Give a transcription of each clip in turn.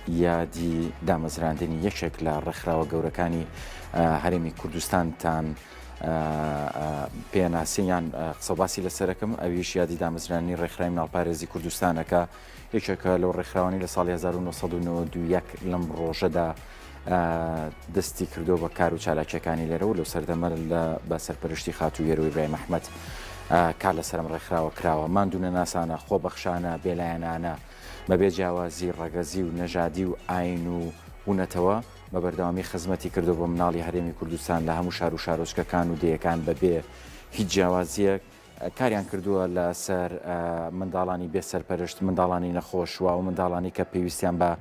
یادی دامەزراندنی یەکێک لە ڕێکخراوە گەورەکانی هەرێمی کوردستانتان پێناسییان قسەباسی لەسەرەکەم ئەویش یادی دامەزرانی ڕێکخراوی ناڵپارێزی کوردستانەکە یەکێکە لەو ڕێکخراوانی لە ساڵی 1992 لەم ڕۆژەدا دەستی کردو بە کار و چالاکیەکانی لێرە و لەو سەردەمە بە سەرپەرشتی خاتوویێر و ئیبراهیم ئەحمەد کار لەسەرم ڕێکخراوە کراوە ماندوونە ناسانە خۆبەخشانە بێلایەنانە بەبێ جیاوازی ڕەگەزی و نەژادی و ئاین و بوونەتەوە بە بەردەوامی خزمەتی کردو بۆ مناڵی هەرێمی کوردستان لە هەموو شار و شارۆچکەکان و دەیەکان بەبێ هیچ جیاوازیەک کاریان کردووە لەسەر منداڵانی بێسەرپەرشت منداڵانی نەخۆشوە و منداڵانی کە پێویستیان بە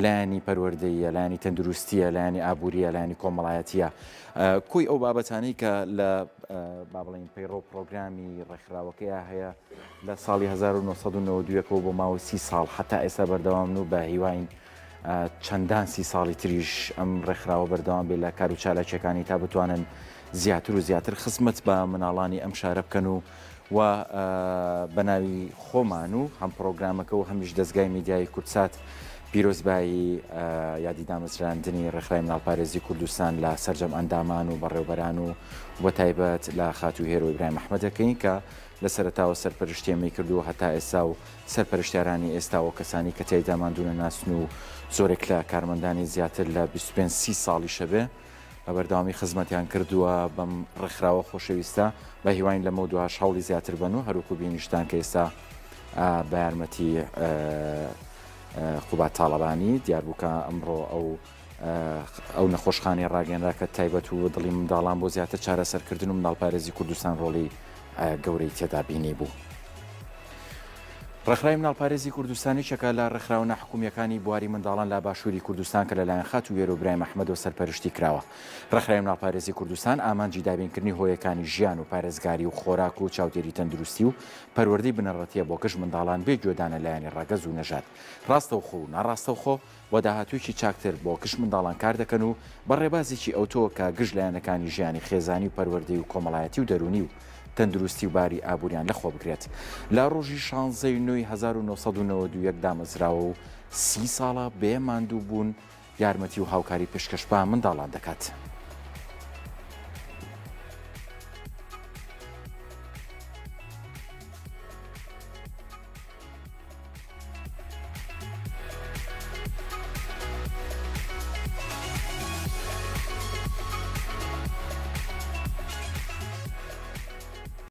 لایەنی پەروەردەیە لایەنی تەندروستیە لایەنی ئابوووریە لایەنی کۆمەڵایەتیە کوی ئەو بابەتانەی کە لە با بڵین پەیڕۆ پرۆگرامی ڕێکخراوەکەیە هەیە لە ساڵی 1992 بۆ ماوەی 30 ساڵ حتا ئێستا بەردەوام و بە هیواین چەندان 30 ساڵی تریش ئەم ڕێکخراوە بەردەوام بێت لە کار و چالاکیەکانی تا بتوانن زیاتر و زیاتر خزمەت بە مناڵانی ئەم شارە بکەن و بە ناوی خۆمان و هەم پرۆگرامەکە و هەمیش دەستگای میدیای کورتسات پیرۆزبایی یادی دامەزراندنی ڕێکخراوی ناڵپارێزی کوردستان لە سەرجەم ئەندامان و بەڕێوەبەران و بە تایبەت لە خاتووهێر و ئیبراهیم ئەحمەدەکەین کە لە سەرەتاوە سەرپەرشتیەمەی کردو هەتا ئێستا و سەرپەرشتیارانی ئێستا و کەسانی کە تێیدا ماندوونە ناسن و زۆرێک لە کارمەندانی زیاتر لە 25 ساڵی شەبێ بە بەردەوامی خزمەتیان کردووە بەم ڕێکخراوە خۆشەویستە بە هیواین لەمە دوهاش هەوڵی زیاتر بن و هەروکو بینیشتان کە ئێستا بە یارمەتی خوبات تاڵەبانی دیاربووکە ئەمڕۆ ئەو نەخۆشخانەی ڕاگەنرا کە تایبەت و دڵی منداڵان بۆ زیاتر چارەسەرکردن و مناڵپارێزی کوردستان ڕۆڵی گەورەی تێدا بینی بوو. ڕێکخراوی مناڵپارێزی کوردستانی چەکە لە ڕێکخراوە حکوومیەکانی بواری منداڵان لە باشووری کوردستان کە لەلایەن خاتوویێر و ئیبراهیم ئەحمەدەوە سەرپەرشتی کراوە. ڕێکخراوی مناڵپارێزی کوردستان ئامانجی دابینکردنی هۆیەکانی ژیان و پارێزگاری و خۆراک و چاودێری تەندروستی و پەروەردەی بنەڕەتیە بۆ گشت منداڵان بێ گوێدانە لایەنی ڕەگەز و نەژاد. ڕاستەوخۆ و ناڕاستەوخۆ بۆ داهاتوویکی چاکتر بۆ گشت منداڵان کار دەکەن و بەڕێبازێکی ئەوتۆ کە گشت لایەنەکانی ژیانی خێزانی و پەروەردەی و کۆمەڵایەتی و دەرونی و تەندروستی و باری ئابووریان لەخۆ بگرێت. لە ڕۆژی 16 نوێی 1992 دامەزراوە و 30 ساڵە بێ ماندوو بوون یارمەتی و هاوکاری پێشکەش بە منداڵان دەکات.